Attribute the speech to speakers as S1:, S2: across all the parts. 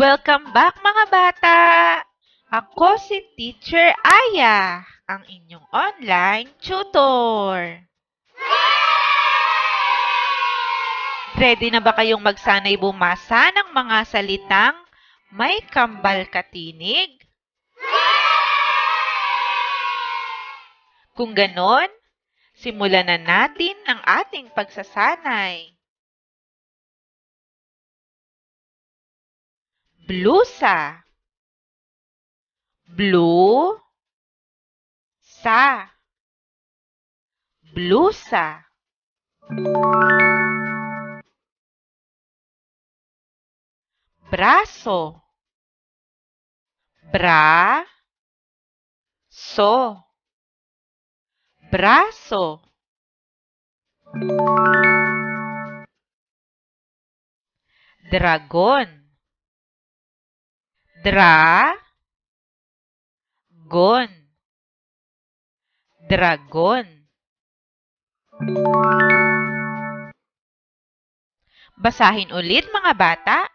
S1: Welcome back mga bata! Ako si Teacher Aya, ang inyong online tutor. Ready na ba kayong magsanay bumasa ng mga salitang may kambal katinig? Kung ganon, simulan na natin ang ating pagsasanay. Blusa. Blue sa. Blusa. Braso. Bra so. Braso. Dragon. Dragon. Dragon. Basahin ulit mga bata.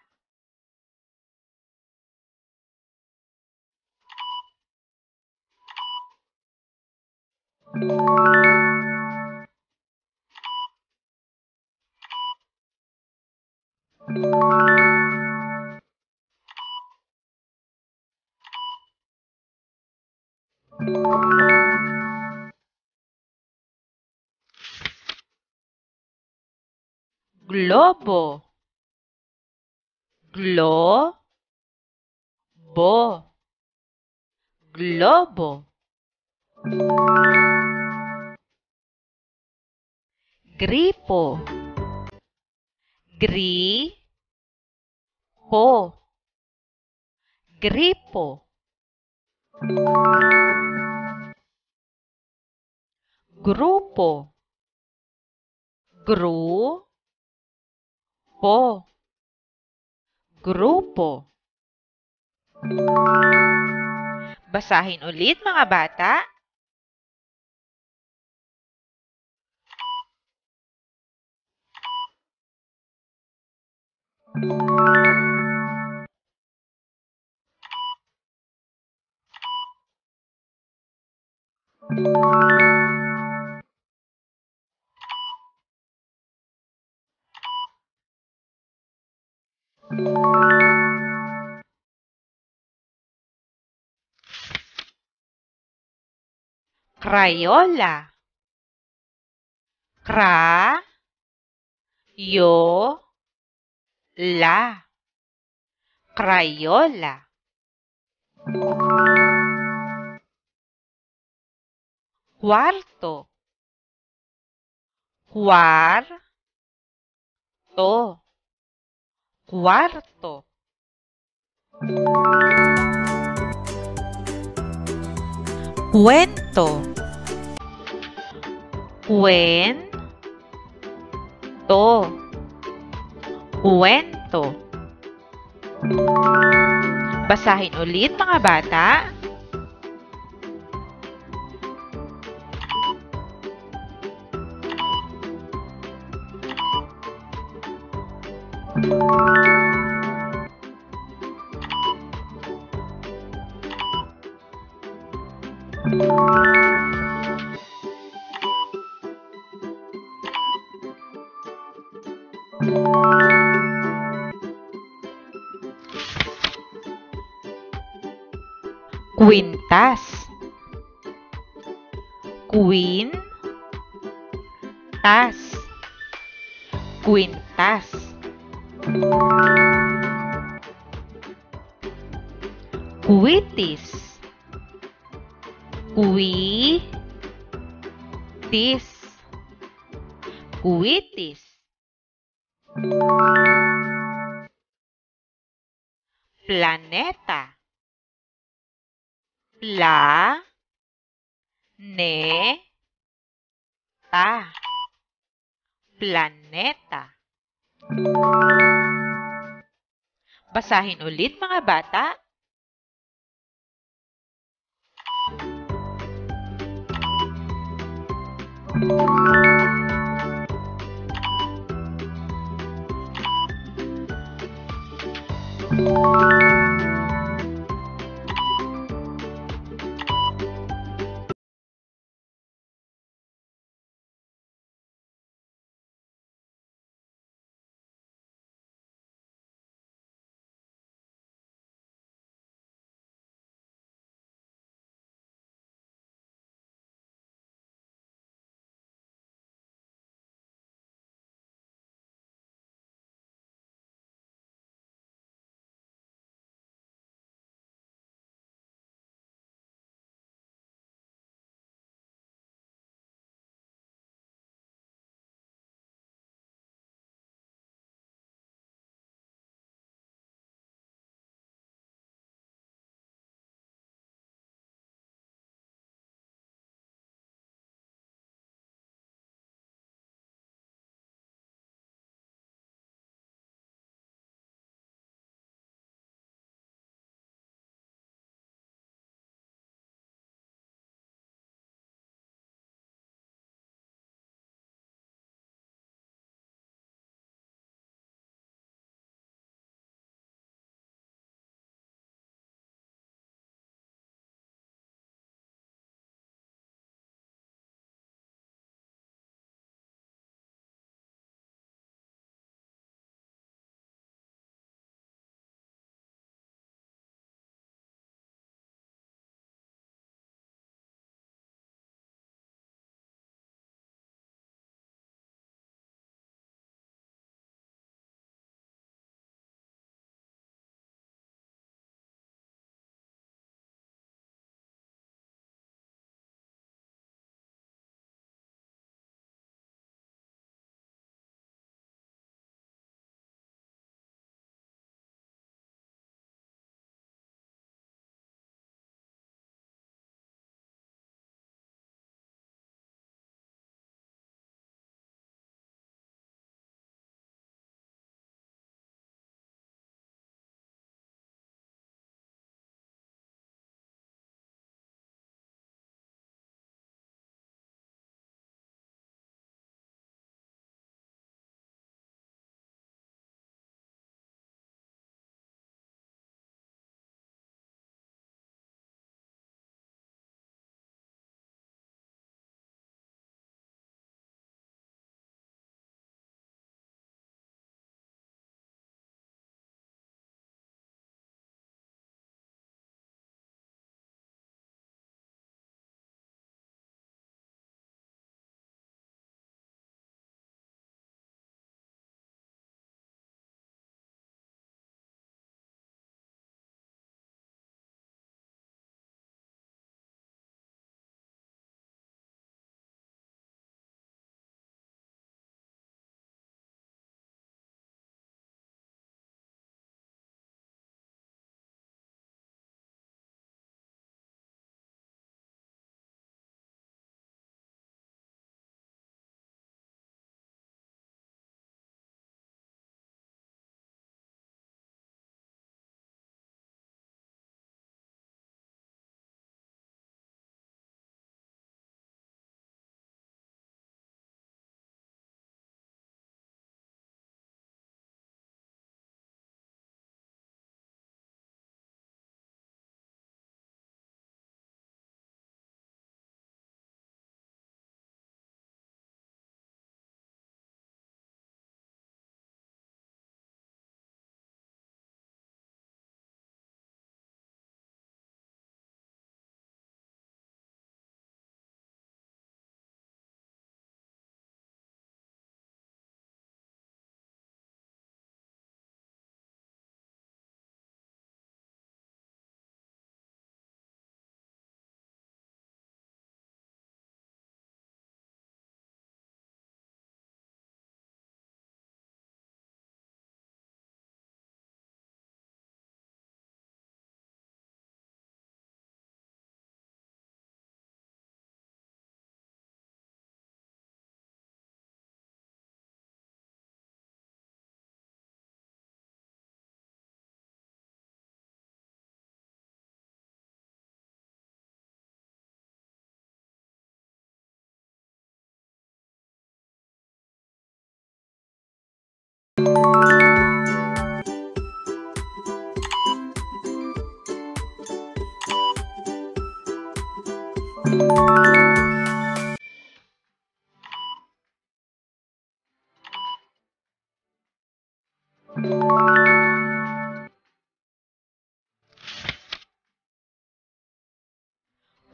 S1: Globo. Globo. Globo. Gripo. Gripo. Gripo. Grupo. Grupo. Grupo. Basahin ulit mga bata. Crayola. Crayola. Crayola. Cuarto. Cuarto. Cuarto. Cuento. Cuento. Cuento. Basahin ulit mga bata. Quintas. Quintas. Quintas. Quitis. Quitis. Quitis. Planeta. Planeta. Planeta. Basahin ulit mga bata.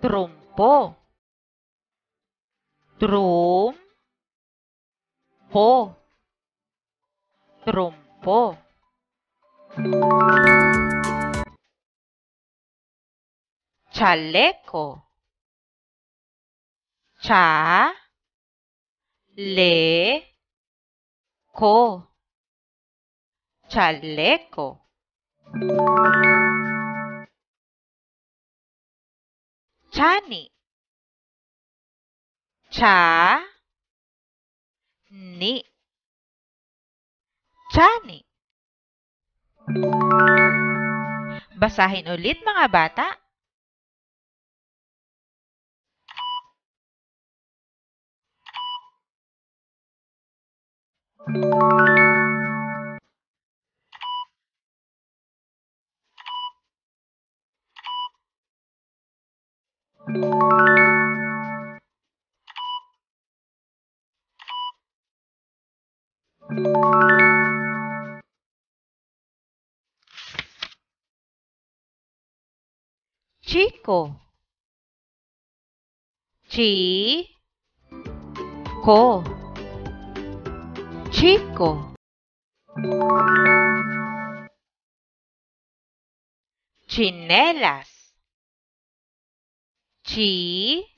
S1: Trumpo. Trumpo. Trumpo. Chaleco. Cha-le-co. Chaleco. Chani. Cha-ni. Chani. Basahin ulit mga bata. Chico. Chi-co. Chico. Chinelas. Chi-ne-las.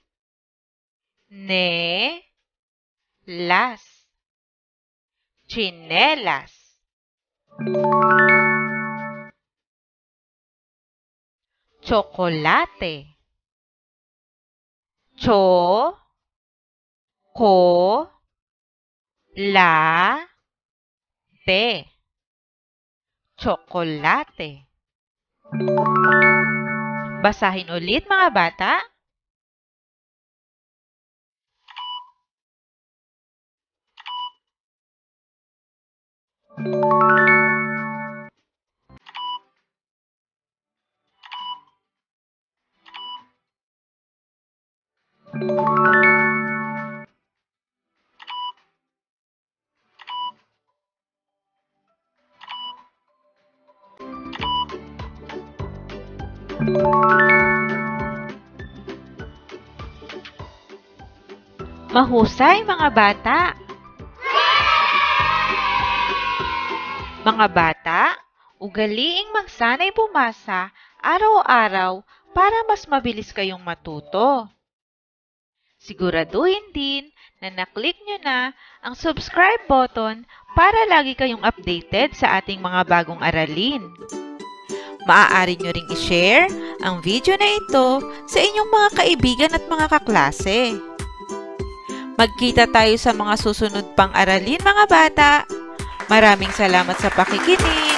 S1: Chinelas. Chocolate. Cho-ko-la-te. Chocolate. Basahin ulit mga bata. Mahusay mga bata! Mga bata, ugaliing magsanay bumasa araw-araw para mas mabilis kayong matuto. Siguraduhin din na naklik nyo na ang subscribe button para lagi kayong updated sa ating mga bagong aralin. Maaari nyo ring i-share ang video na ito sa inyong mga kaibigan at mga kaklase. Magkita tayo sa mga susunod pang aralin mga bata. Maraming salamat sa pakikinig.